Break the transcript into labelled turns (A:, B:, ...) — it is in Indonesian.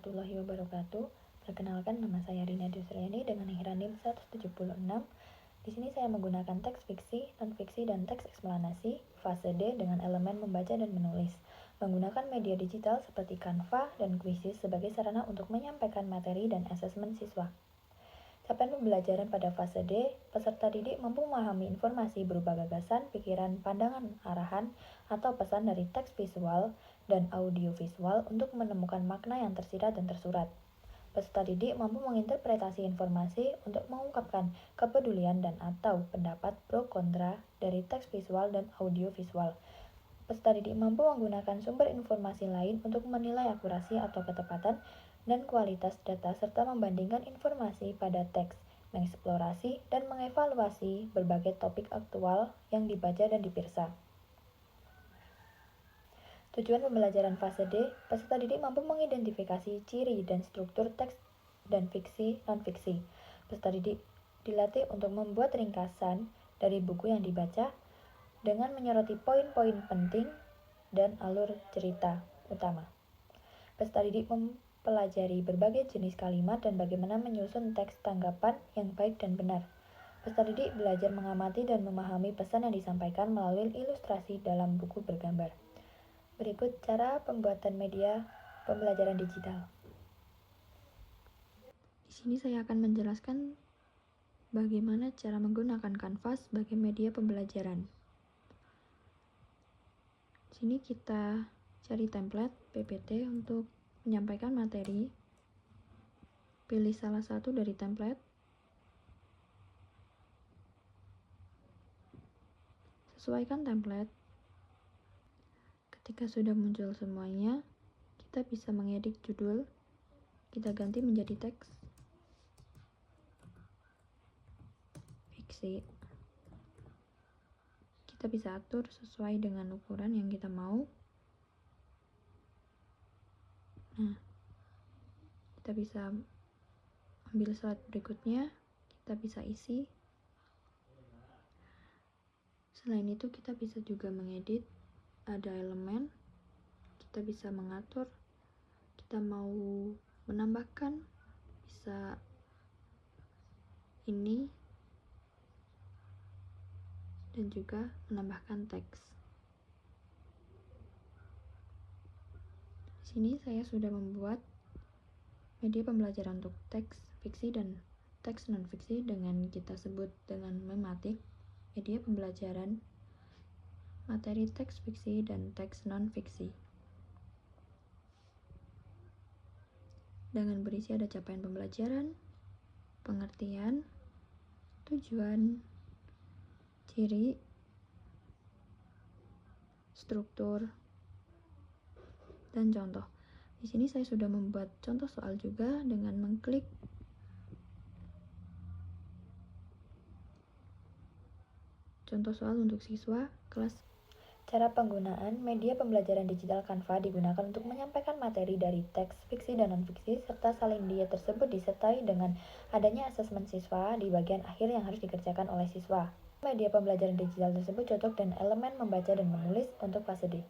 A: warahmatullahi wabarakatuh. Perkenalkan, nama saya Rina Dusriani dengan nikah NIM 176. Di sini saya menggunakan teks fiksi, non-fiksi, dan teks eksplanasi fase D dengan elemen membaca dan menulis. Menggunakan media digital seperti Canva dan Quizzes sebagai sarana untuk menyampaikan materi dan asesmen siswa. Capaian pembelajaran pada fase D, peserta didik mampu memahami informasi berupa gagasan, pikiran, pandangan, arahan, atau pesan dari teks visual dan audio visual untuk menemukan makna yang tersirat dan tersurat. Peserta didik mampu menginterpretasi informasi untuk mengungkapkan kepedulian dan atau pendapat pro kontra dari teks visual dan audio visual. Peserta didik mampu menggunakan sumber informasi lain untuk menilai akurasi atau ketepatan dan kualitas data serta membandingkan informasi pada teks, mengeksplorasi dan mengevaluasi berbagai topik aktual yang dibaca dan dipirsa. Tujuan pembelajaran fase D, peserta didik mampu mengidentifikasi ciri dan struktur teks dan fiksi non-fiksi. Peserta didik dilatih untuk membuat ringkasan dari buku yang dibaca dengan menyoroti poin-poin penting dan alur cerita utama. Peserta didik mempelajari berbagai jenis kalimat dan bagaimana menyusun teks tanggapan yang baik dan benar. Peserta didik belajar mengamati dan memahami pesan yang disampaikan melalui ilustrasi dalam buku bergambar. Berikut cara pembuatan media pembelajaran digital. Di sini saya akan menjelaskan bagaimana cara menggunakan Canva sebagai media pembelajaran. Di sini kita cari template PPT untuk menyampaikan materi. Pilih salah satu dari template. Sesuaikan template. Ketika sudah muncul semuanya, kita bisa mengedit judul. Kita ganti menjadi teks fiksi. Kita bisa atur sesuai dengan ukuran yang kita mau. Nah, kita bisa ambil slide berikutnya, kita bisa isi. Selain itu, kita bisa juga mengedit, ada elemen, kita bisa mengatur, kita mau menambahkan, bisa ini, dan juga menambahkan teks. Di sini saya sudah membuat media pembelajaran untuk teks fiksi dan teks non-fiksi dengan kita sebut dengan mematik, media pembelajaran, materi teks fiksi dan teks non-fiksi. Dengan berisi ada capaian pembelajaran, pengertian, tujuan, ciri, struktur, dan contoh. Di sini saya sudah membuat contoh soal juga dengan mengklik contoh soal untuk siswa kelas. Cara penggunaan media pembelajaran digital Canva digunakan untuk menyampaikan materi dari teks fiksi dan non-fiksi serta salin dia tersebut disertai dengan adanya asesmen siswa di bagian akhir yang harus dikerjakan oleh siswa. Media pembelajaran digital tersebut cocok dengan elemen membaca dan menulis untuk fase D.